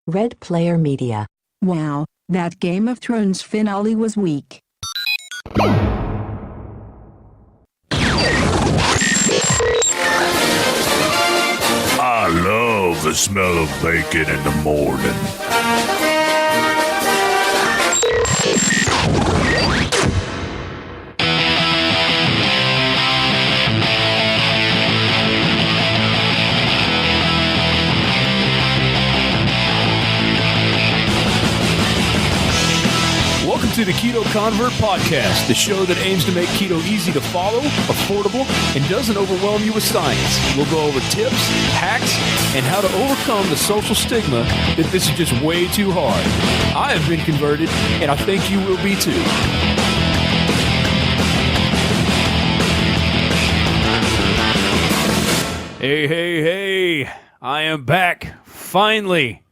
Red Player Media. Wow, that Game of Thrones finale was weak. I love the smell of bacon in the morning. Welcome to the Keto Convert Podcast, the show that aims to make keto easy to follow, affordable, and doesn't overwhelm you with science. We'll go over tips, hacks, and how to overcome the social stigma that this is just way too hard. I have been converted, and I think you will be too. Hey, I am back, finally.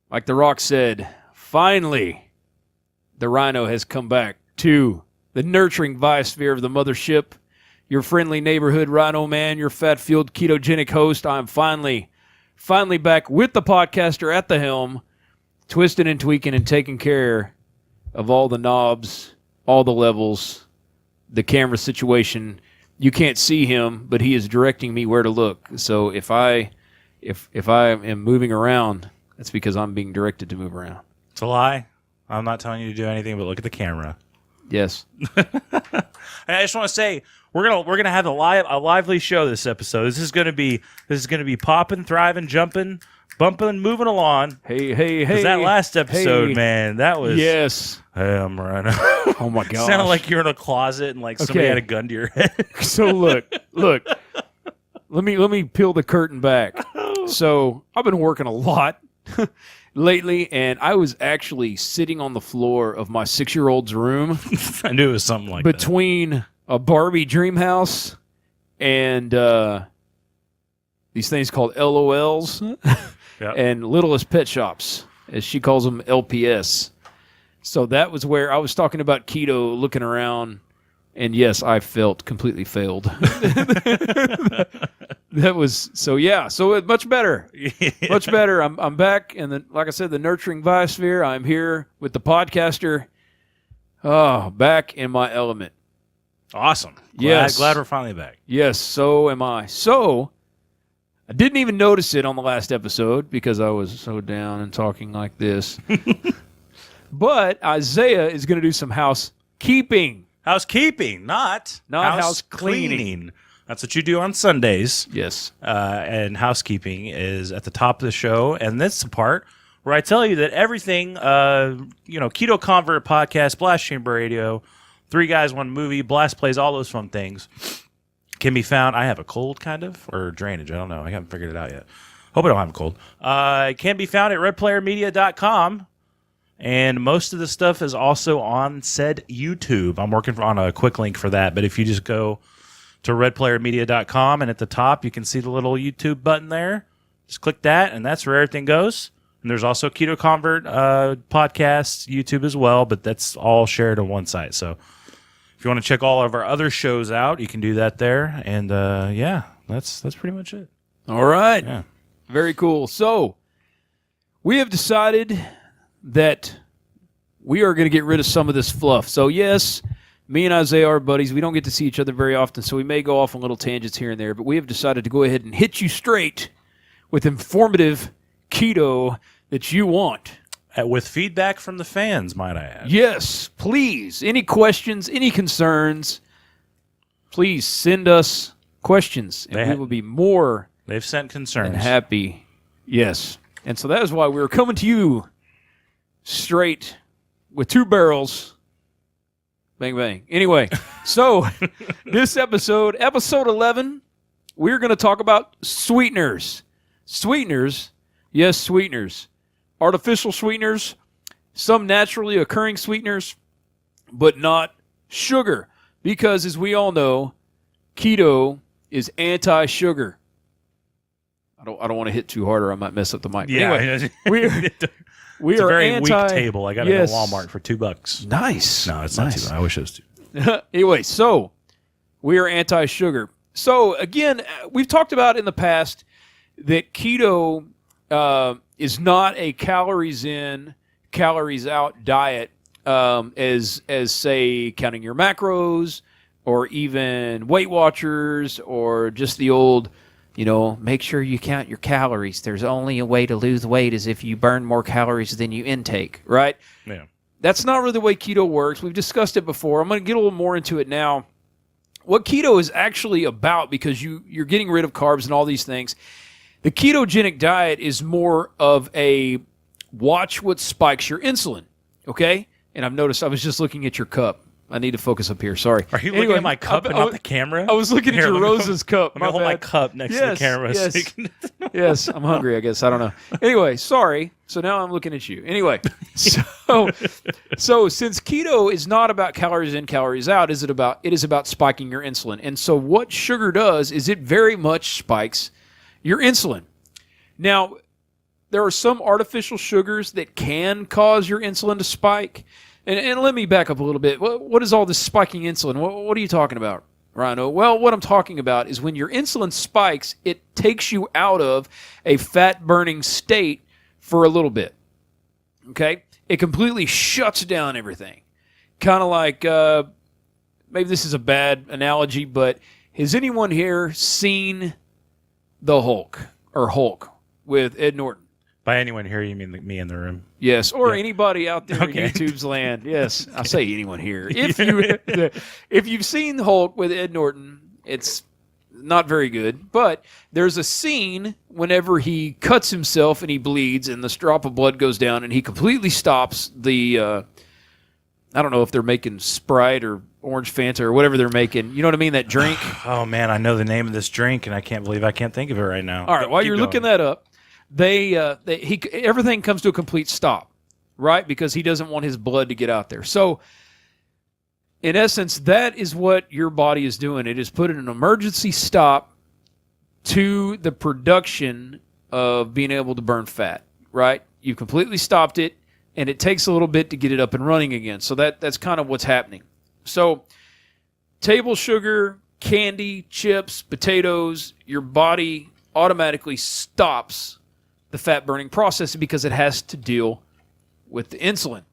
Like The Rock said, finally. The Ryno has come back to the nurturing biosphere of the mothership. Your friendly neighborhood Ryno man, your fat-fueled ketogenic host. I'm finally back with the podcaster at the helm, twisting and tweaking and taking care of all the knobs, all the levels, the camera situation. You can't see him, but he is directing me where to look. So if I am moving around, that's because I'm being directed to move around. It's a lie. I'm not telling you to do anything but look at the camera. Yes. I just want to say we're gonna have a lively show this episode. This is gonna be popping, thriving, jumping, bumping, moving along. Hey. That last episode, hey. Man, that was Yes. Hey, I'm Ryno. Oh my god. Sounded like you're in a closet and like somebody had a gun to your head. So look. Let me peel the curtain back. So I've been working a lot lately, and I was actually sitting on the floor of my 6-year-old's room. I knew it was something like between a Barbie dream house and these things called LOLs Yep. and Littlest Pet Shops, as she calls them, LPS. So that was where I was talking about keto, looking around, and yes, I felt completely failed. That was so much better. Much better. I'm back, and like I said, the nurturing biosphere. I'm here with the podcaster. Oh, back in my element. Awesome. Yes. Glad we're finally back. Yes, so am I. So I didn't even notice it on the last episode because I was so down and talking like this. But Isaiah is going to do some housekeeping. Housekeeping, not house cleaning. That's what you do on Sundays. Yes. And housekeeping is at the top of the show. And this is the part where I tell you that everything, Keto Convert Podcast, Blast Chamber Radio, 3 Guys, 1 Movie, Blast Plays, all those fun things can be found. I have a cold, kind of, or drainage. I don't know. I haven't figured it out yet. Hope I don't have a cold. It can be found at redplayermedia.com. And most of the stuff is also on said YouTube. I'm working on a quick link for that. But if you just go to redplayermedia.com, and at the top you can see the little YouTube button there. Just click that, and that's where everything goes. And there's also Keto Convert podcasts, YouTube as well, but that's all shared on one site. So if you want to check all of our other shows out, you can do that there. And that's pretty much it. All right. Yeah. Very cool. So we have decided that we are going to get rid of some of this fluff. So yes, me and Isaiah are buddies. We don't get to see each other very often, so we may go off on little tangents here and there, but we have decided to go ahead and hit you straight with informative keto that you want. With feedback from the fans, might I add. Yes, please. Any questions, any concerns, please send us questions, and we will be more They've sent concerns. than happy. Yes. And so that is why we're coming to you straight with 2 barrels. Bang, bang. Anyway, so this episode 11, we're going to talk about sweeteners. Sweeteners, yes, sweeteners. Artificial sweeteners, some naturally occurring sweeteners, but not sugar. Because as we all know, keto is anti-sugar. I don't want to hit too hard or I might mess up the mic. Yeah. Anyway, we it's are a very anti- weak table. I got it yes. at Walmart for $2. Nice. No, it's nice. not too bad. I wish it was too. Anyway, so we are anti-sugar. So again, we've talked about in the past that keto is not a calories in, calories out diet, as say counting your macros, or even Weight Watchers, or just the old, make sure you count your calories. There's only a way to lose weight is if you burn more calories than you intake, right? Yeah. That's not really the way keto works. We've discussed it before. I'm going to get a little more into it now. What keto is actually about, because you're getting rid of carbs and all these things, the ketogenic diet is more of a watch what spikes your insulin, okay? And I've noticed I was just looking at your cup. I need to focus up here. Sorry. Are you looking at my cup and not the camera? I was looking at your Rose's cup. I'm going to hold my cup next to the camera. Yes. So you can... Yes, I'm hungry, I guess. I don't know. Anyway, sorry. So now I'm looking at you. Anyway, so since keto is not about calories in, calories out, it is about spiking your insulin. And so what sugar does is it very much spikes your insulin. Now, there are some artificial sugars that can cause your insulin to spike. And let me back up a little bit. What is all this spiking insulin? What are you talking about, Ryno? Well, what I'm talking about is when your insulin spikes, it takes you out of a fat-burning state for a little bit, okay? It completely shuts down everything. Kind of like, maybe this is a bad analogy, but has anyone here seen The Hulk, or Hulk, with Ed Norton? By anyone here, you mean me in the room? Yes, or anybody out there in YouTube's land. Yes, I say anyone here. If you've seen Hulk with Ed Norton, it's not very good. But there's a scene whenever he cuts himself and he bleeds and this drop of blood goes down and he completely stops the, I don't know if they're making Sprite or Orange Fanta or whatever they're making. You know what I mean? That drink. Oh, man, I know the name of this drink and I can't believe I can't think of it right now. All right, while you're looking that up, everything comes to a complete stop, right? Because he doesn't want his blood to get out there. So, in essence, that is what your body is doing. It is putting an emergency stop to the production of being able to burn fat, right? You've completely stopped it, and it takes a little bit to get it up and running again. So that's kind of what's happening. So, table sugar, candy, chips, potatoes, your body automatically stops the fat-burning process because it has to deal with the insulin.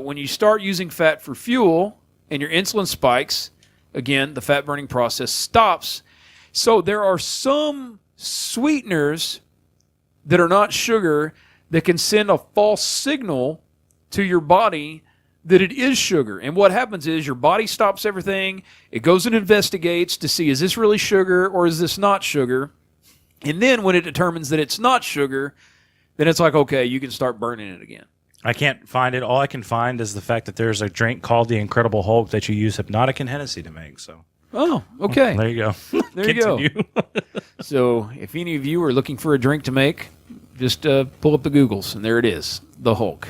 When you start using fat for fuel and your insulin spikes, again, the fat-burning process stops. So there are some sweeteners that are not sugar that can send a false signal to your body that it is sugar. And what happens is your body stops everything. It goes and investigates to see, is this really sugar or is this not sugar? And then when it determines that it's not sugar, then it's like, okay, you can start burning it again. I can't find it. All I can find is the fact that there's a drink called the Incredible Hulk that you use Hypnotic and Hennessy to make. So, oh, okay. There you go. There you go. So if any of you are looking for a drink to make, just pull up the Googles, and there it is, the Hulk.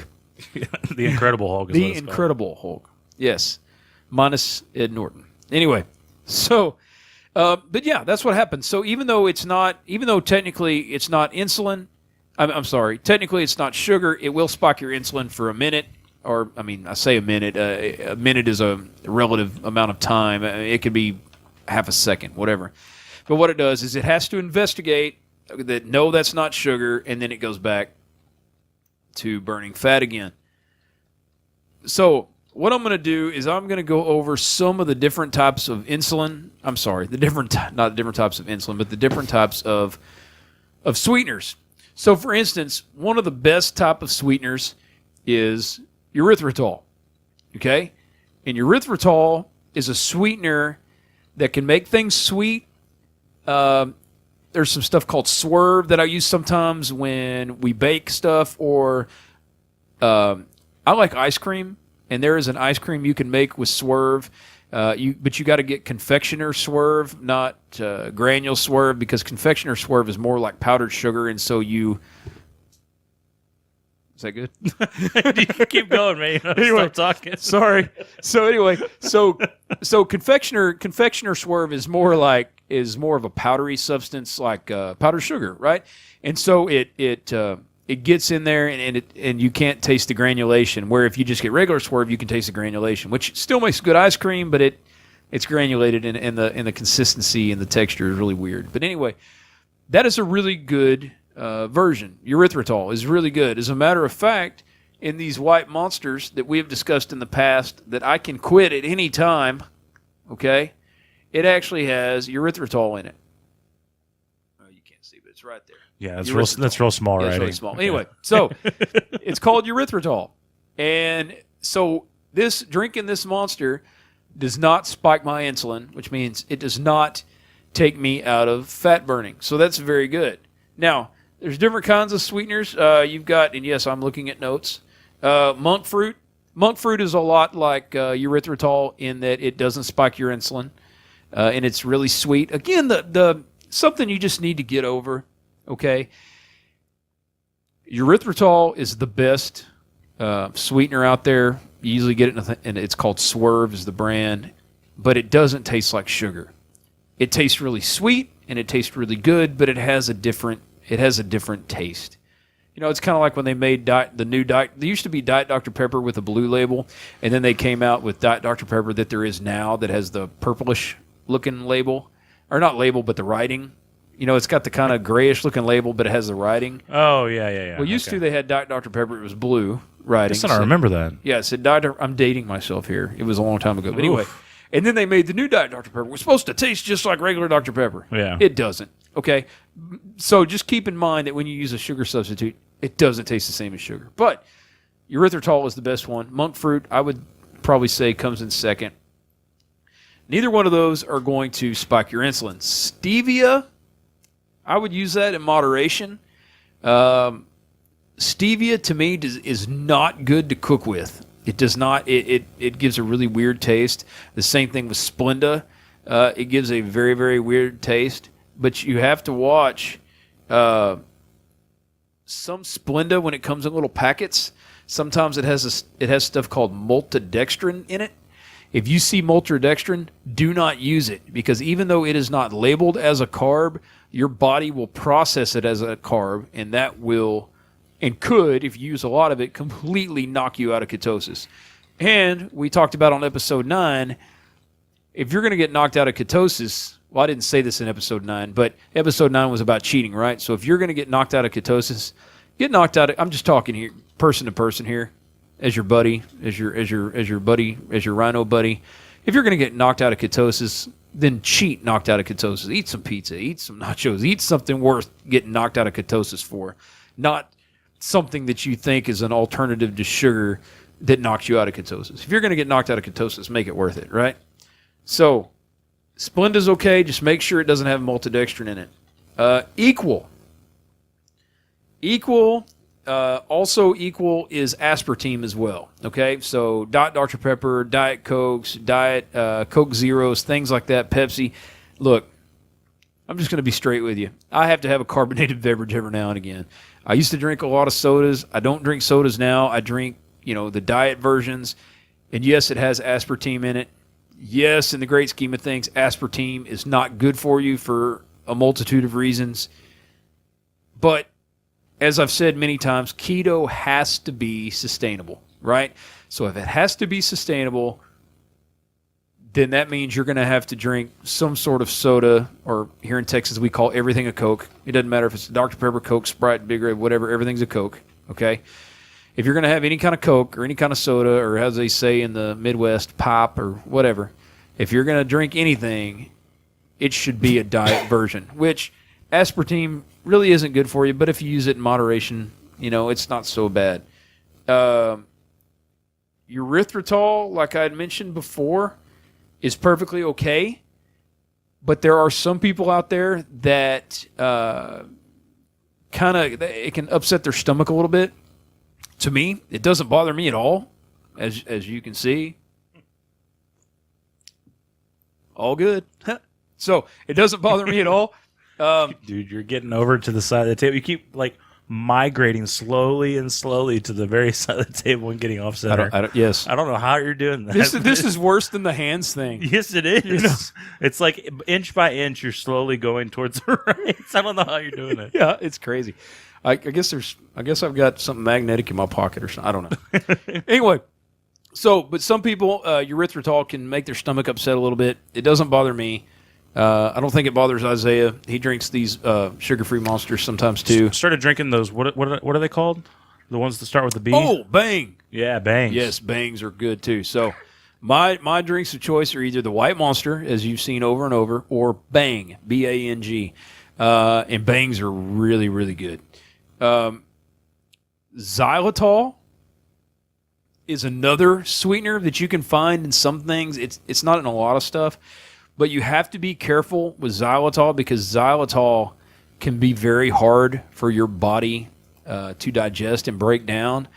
The Incredible Hulk is The Incredible Hulk. Yes. Minus Ed Norton. Anyway, so... but yeah, that's what happens. So even though technically it's not insulin, I'm sorry, technically it's not sugar, it will spike your insulin for a minute, or I say a minute is a relative amount of time. It could be half a second, whatever. But what it does is it has to investigate that, no, that's not sugar, and then it goes back to burning fat again. So what I'm going to do is I'm going to go over some of the different types of insulin. I'm sorry, not the different types of insulin, but the different types of sweeteners. So, for instance, one of the best type of sweeteners is erythritol. Okay? And erythritol is a sweetener that can make things sweet. There's some stuff called Swerve that I use sometimes when we bake stuff, or I like ice cream. And there is an ice cream you can make with Swerve, but you got to get confectioner Swerve, not granule Swerve, because confectioner Swerve is more like powdered sugar, and so you. Is that good? You can keep going, man. Anyway, stop talking. Sorry. So anyway, so confectioner Swerve is more of a powdery substance, like powdered sugar, right? And so it gets in there, and you can't taste the granulation. Where if you just get regular Swerve, you can taste the granulation, which still makes good ice cream, but it's granulated, and the consistency and the texture is really weird. But anyway, that is a really good version. Erythritol is really good. As a matter of fact, in these white monsters that we have discussed in the past that I can quit at any time, okay, it actually has erythritol in it. Oh, you can't see, but it's right there. Yeah, that's real small, Yeah, right? it's really small. Anyway, so it's called erythritol. And so drinking this monster does not spike my insulin, which means it does not take me out of fat burning. So that's very good. Now, there's different kinds of sweeteners. You've got, and yes, I'm looking at notes, monk fruit. Monk fruit is a lot like erythritol in that it doesn't spike your insulin, and it's really sweet. Again, the something you just need to get over, okay? Erythritol is the best sweetener out there. You usually get it and it's called Swerve is the brand, but it doesn't taste like sugar. It tastes really sweet and it tastes really good, but it has a different taste. You know, it's kind of like when they made the new Diet. There used to be Diet Dr. Pepper with a blue label, and then they came out with Diet Dr. Pepper that there is now that has the purplish looking label, or not label, but the writing. You know, it's got the kind of grayish looking label, but it has the writing. Oh, yeah. Well, used to they had Diet Dr. Pepper. It was blue writing. I don't remember that. Yeah, it said Dr. I'm dating myself here. It was a long time ago. But anyway, and then they made the new Diet Dr. Pepper. It was supposed to taste just like regular Dr. Pepper. Yeah. It doesn't. Okay? So just keep in mind that when you use a sugar substitute, it doesn't taste the same as sugar. But erythritol is the best one. Monk fruit, I would probably say, comes in second. Neither one of those are going to spike your insulin. Stevia, I would use that in moderation. Stevia, to me, is not good to cook with. It does not. It gives a really weird taste. The same thing with Splenda. It gives a very, very weird taste. But you have to watch some Splenda when it comes in little packets. Sometimes it has stuff called maltodextrin in it. If you see maltodextrin, do not use it, because even though it is not labeled as a carb, your body will process it as a carb, and that will and could, if you use a lot of it, completely knock you out of ketosis. And we talked about on episode 9, if you're going to get knocked out of ketosis, well, I didn't say this in episode 9, but episode 9 was about cheating, right? So if you're going to get knocked out of ketosis, get knocked out of, I'm just talking here, person to person here, as your buddy, as your Ryno buddy. If you're going to get knocked out of ketosis, then cheat knocked out of ketosis. Eat some pizza, eat some nachos, eat something worth getting knocked out of ketosis for. Not something that you think is an alternative to sugar that knocks you out of ketosis. If you're going to get knocked out of ketosis, make it worth it, right? So, Splenda's okay. Just make sure it doesn't have maltodextrin in it. Also equal is aspartame as well. Okay, so Diet Dr. Pepper, Diet Cokes, Diet Coke Zeros, things like that, Pepsi. Look, I'm just going to be straight with you. I have to have a carbonated beverage every now and again. I used to drink a lot of sodas. I don't drink sodas now. I drink, the diet versions. And yes, it has aspartame in it. Yes, in the great scheme of things, aspartame is not good for you for a multitude of reasons. But as I've said many times, keto has to be sustainable, right? So if it has to be sustainable, then that means you're going to have to drink some sort of soda, or here in Texas we call everything a Coke. It doesn't matter if it's Dr. Pepper, Coke, Sprite, Big Red, whatever, everything's a Coke, okay? If you're going to have any kind of Coke or any kind of soda, or as they say in the Midwest, pop or whatever, if you're going to drink anything, it should be a diet version, which aspartame really isn't good for you, but if you use it in moderation, it's not so bad. Erythritol, like I had mentioned before, is perfectly okay, but there are some people out there that it can upset their stomach a little bit. To me, it doesn't bother me at all, as you can see. All good. So it doesn't bother me at all. Dude, you're getting over to the side of the table. You keep migrating slowly and slowly to the very side of the table and getting off center. Yes. I don't know how you're doing that. This is worse than the hands thing. Yes, it is. It's like inch by inch, you're slowly going towards the right. I don't know how you're doing it. Yeah, it's crazy. I guess I've got something magnetic in my pocket or something. I don't know. Anyway, but some people, erythritol can make their stomach upset a little bit. It doesn't bother me. I don't think it bothers Isaiah. He drinks these sugar-free Monsters sometimes too. Started drinking those. What are they called? The ones that start with the B. Oh, Bang! Yeah, Bangs. Yes, Bangs are good too. So my drinks of choice are either the White Monster, as you've seen over and over, or Bang, B-A-N-G. And Bangs are really, really good. Xylitol is another sweetener that you can find in some things. It's not in a lot of stuff, but you have to be careful with xylitol because xylitol can be very hard for your body to digest and break down.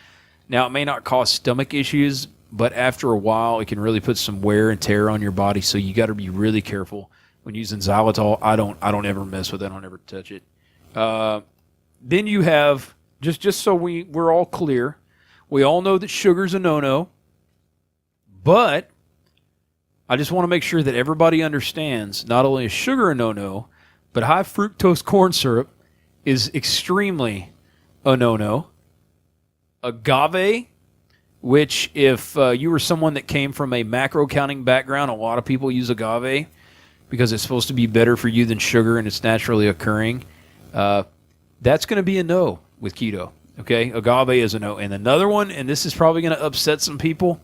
Now, it may not cause stomach issues, but after a while, it can really put some wear and tear on your body. So you got to be really careful when using xylitol. I don't ever mess with it. I don't ever touch it. Then you have just so we're all clear. We all know that sugar's a no-no, but I just want to make sure that everybody understands not only is sugar a no-no, but high fructose corn syrup is extremely a no-no. Agave, which if you were someone that came from a macro counting background, a lot of people use agave because it's supposed to be better for you than sugar and it's naturally occurring. That's going to be a no with keto. Okay, agave is a no. And another one, and this is probably going to upset some people,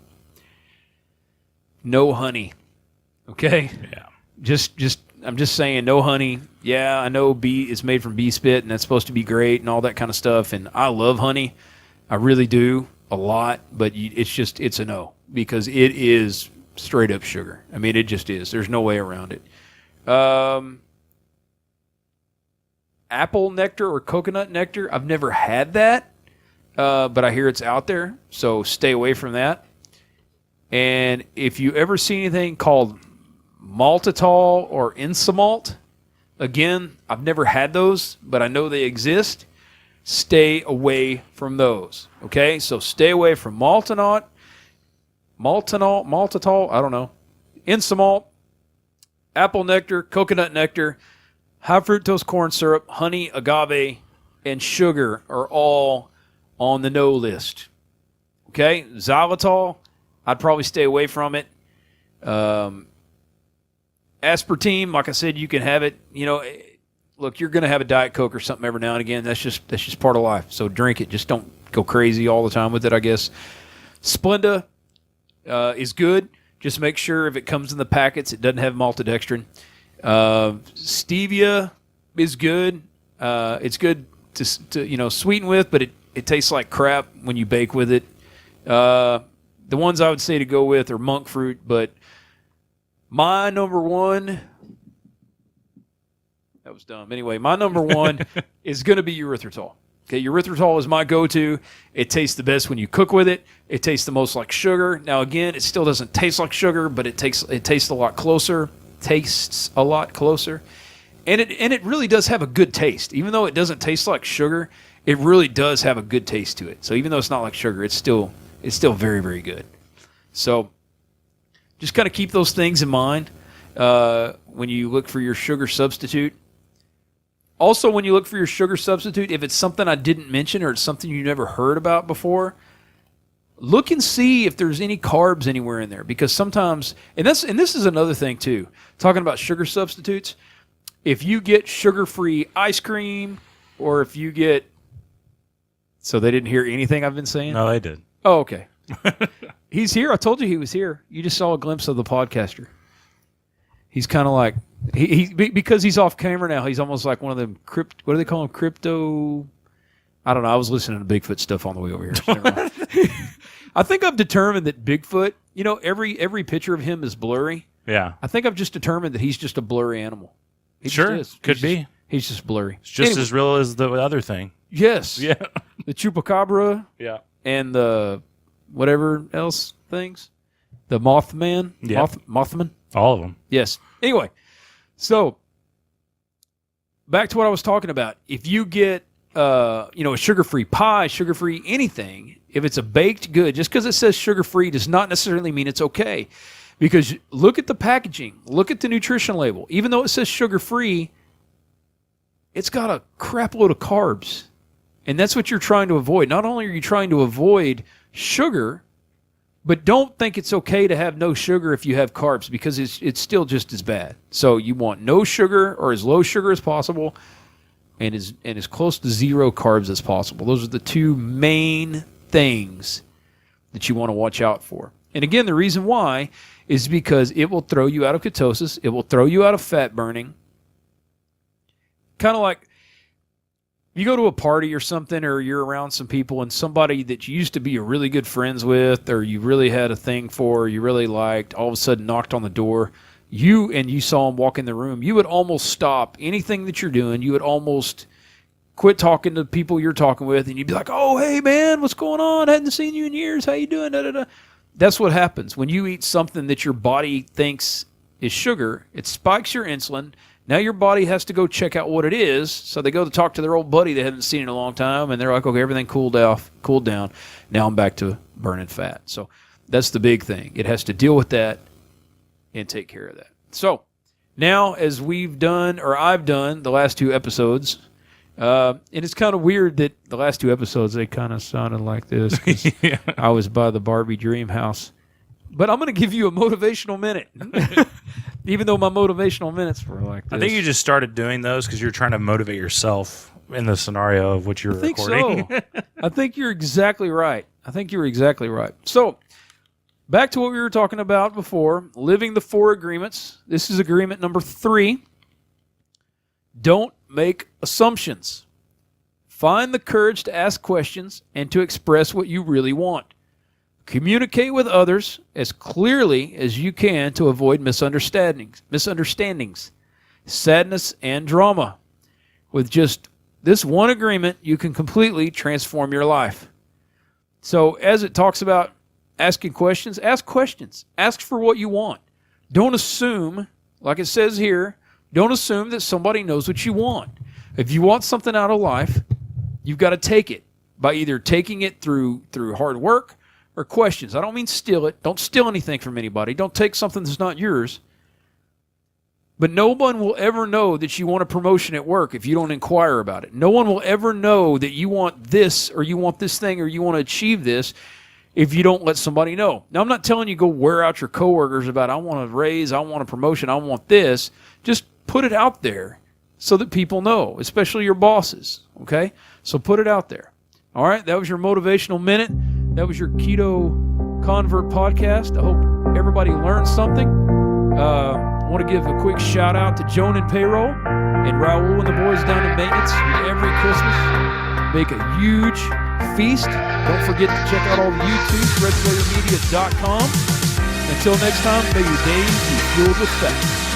no honey. Okay? Yeah. I'm just saying no honey. Yeah, I know bee is made from bee spit and that's supposed to be great and all that kind of stuff. And I love honey. I really do a lot, but it's a no because it is straight up sugar. I mean, it just is. There's no way around it. Apple nectar or coconut nectar, I've never had that, but I hear it's out there, so stay away from that. And if you ever see anything called maltitol or Insomalt, again, I've never had those, but I know they exist. Stay away from those, okay? So stay away from maltitol, I don't know, Insomalt, apple nectar, coconut nectar, high fructose corn syrup, honey, agave, and sugar are all on the no list. Okay? Xylitol, I'd probably stay away from it. Aspartame, like I said, you can have it. You know, look, you're going to have a Diet Coke or something every now and again. That's just part of life. So drink it. Just don't go crazy all the time with it, I guess. Splenda is good. Just make sure if it comes in the packets, it doesn't have maltodextrin. Stevia is good. It's good to sweeten with, but it tastes like crap when you bake with it. The ones I would say to go with are monk fruit, but my number one, that was dumb. Anyway, my number one is going to be erythritol. Okay, erythritol is my go-to. It tastes the best when you cook with it. It tastes the most like sugar. Now, again, it still doesn't taste like sugar, but it tastes a lot closer. And it really does have a good taste. Even though it doesn't taste like sugar, it really does have a good taste to it. So even though it's not like sugar, it's still very, very good. So just kind of keep those things in mind when you look for your sugar substitute. Also, when you look for your sugar substitute, if it's something I didn't mention or it's something you never heard about before, look and see if there's any carbs anywhere in there, because sometimes, and this is another thing too, talking about sugar substitutes, if you get sugar-free ice cream or if you get, so they didn't hear anything I've been saying? No, they did. Oh, okay. He's here. I told you he was here. You just saw a glimpse of the podcaster. He's kind of like, because he's off camera now, he's almost like one of them, what do they call them, crypto, I don't know. I was listening to Bigfoot stuff on the way over here. So never mind. I think I've determined that Bigfoot, every picture of him is blurry. Yeah. I think I've just determined that he's just a blurry animal. He sure, just is. could be. He's just blurry. It's just as real as the other thing. Yes. Yeah. The chupacabra. Yeah. And the whatever else things. The Mothman. Yeah. Mothman. All of them. Yes. Anyway, so back to what I was talking about. If you get a sugar-free pie, sugar-free anything, if it's a baked good, just because it says sugar-free does not necessarily mean it's okay. Because look at the packaging, look at the nutrition label. Even though it says sugar-free, it's got a crap load of carbs. And that's what you're trying to avoid. Not only are you trying to avoid sugar, But don't think it's okay to have no sugar if you have carbs, because it's still just as bad. So you want no sugar or as low sugar as possible, and as close to zero carbs as possible. Those are the two main things that you want to watch out for. And again, the reason why is because it will throw you out of ketosis. It will throw you out of fat burning. Kind of like you go to a party or something, or you're around some people and somebody that you used to be really good friends with, or you really had a thing for, or you really liked, all of a sudden knocked on the door, you saw them walk in the room, you would almost stop anything that you're doing. You would almost quit talking to people you're talking with, and you'd be like, oh, hey, man, what's going on? I hadn't seen you in years. How you doing? Da, da, da. That's what happens. When you eat something that your body thinks is sugar, it spikes your insulin. Now your body has to go check out what it is, so they go to talk to their old buddy they haven't seen in a long time, and they're like, okay, everything cooled down. Now I'm back to burning fat. So that's the big thing. It has to deal with that and take care of that. So now, as I've done the last two episodes, and it's kind of weird that the last two episodes, they kind of sounded like this, 'cause Yeah. I was by the Barbie dream house. But I'm going to give you a motivational minute. Even though my motivational minutes were like this. I think you just started doing those because you're trying to motivate yourself in the scenario of what you're recording. So. I think you're exactly right. So, back to what we were talking about before, living the 4 agreements. This is agreement number 3. Don't make assumptions. Find the courage to ask questions and to express what you really want. Communicate with others as clearly as you can to avoid misunderstandings, sadness, and drama. With just this one agreement, you can completely transform your life. So as it talks about asking questions, ask questions. Ask for what you want. Don't assume, like it says here, don't assume that somebody knows what you want. If you want something out of life, you've got to take it by either taking it through hard work or questions. I don't mean steal it. Don't steal anything from anybody. Don't take something that's not yours. But no one will ever know that you want a promotion at work if you don't inquire about it. No one will ever know that you want this, or you want this thing, or you want to achieve this if you don't let somebody know. Now, I'm not telling you go wear out your coworkers about, I want a raise, I want a promotion, I want this. Just put it out there so that people know, especially your bosses, okay? So put it out there. All right, that was your motivational minute. That was your Keto Convert podcast. I hope everybody learned something. I want to give a quick shout out to Joan in payroll and Raul and the boys down in maintenance, who every Christmas make a huge feast. Don't forget to check out all the YouTube, redplayermedia.com. Until next time, may your days be filled with fat.